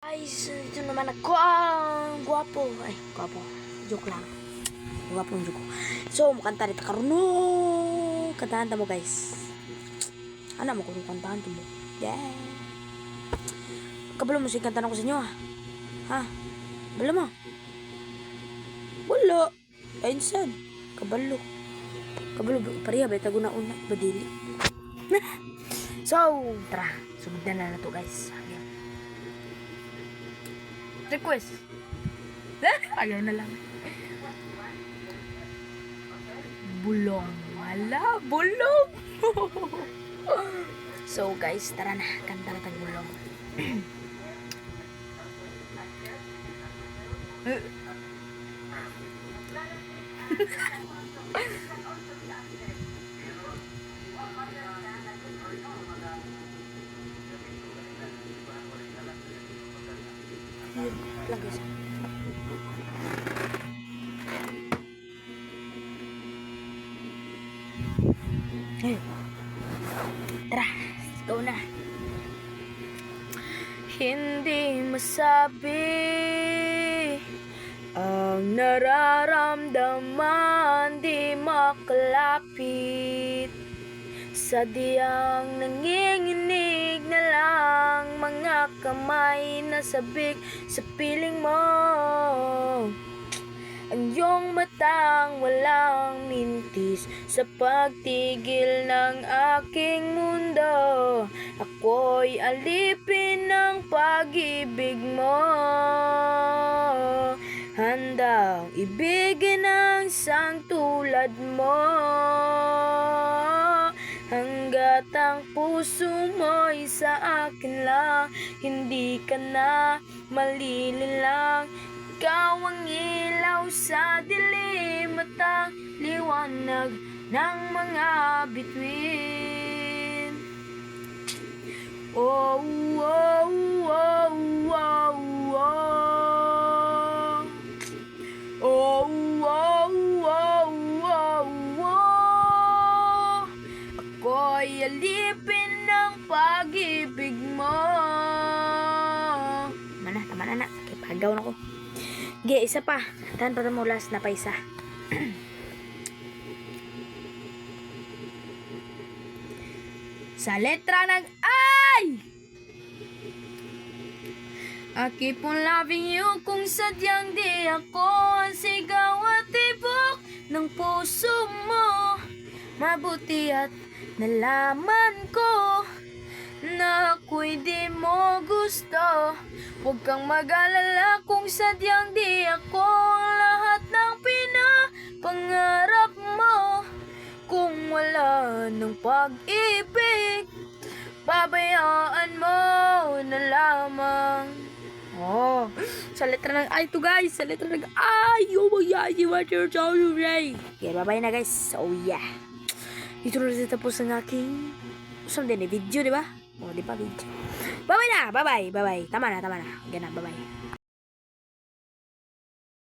Guys, ito naman ako ang gwapo. Ay, gwapo. Joke lang. Gwapo yung joke ko. So, makanta dito karuno. Kantahan mo guys. Ano mo kung kantahan mo? Yeah. Kabalo mo siya kantahan ko sa inyo ha? Kabalo mo? Wala. Ayun Kabalo. Kabalo. Pariya ba? Tago na una. Badili. So, tara. Sumugdan na to guys. Request. Ayaw na lang. Bulong. Wala. Bulong. So guys, tara na. Kanta na tag bulong. Lang guys. Tara, let's go na. Hindi masabi ang nararamdaman, di makalapit. Sadyang nanginginig na lang mga kamay na sabik sa piling mo. Ang iyong matang walang mintis sa pagtigil ng aking mundo. Ako'y alipin ng pag-ibig mo. Handang ibigin ang isang tulad mo. Hanggat ang puso mo'y sa akin lang, hindi ka na malililang. Ikaw ang ilaw sa dilim at ang liwanag ng mga bituin. Oh, oh, oh, oh, oh. Oh, oh, oh, oh, oh. Ako'y alipin ng pag-ibig mo. Tama na. Kipagaw na ko. Ge, isa pa. Tahan pa mo last na pa isa. Sa letra ng I, I keep on loving you kung sadyang di ako ang sigaw at tibok ng puso mo. Mabuti at nalaman ko na ako'y di mo gusto. Huwag kang mag-alala kung sadyang di ako ang lahat ng pinapangarap mo. Kung wala ng pag-ibig, pabayaan mo na lamang. Oh, sa letra ng I to guys. Sa letra ng I. Oh my God, you want your soul right. Okay, bye-bye na guys. So yeah. Ito na rin tapos ng aking video, di ba? Oh, di ba video? Bye-bye na! Bye-bye! Tama na. Ganun, bye-bye.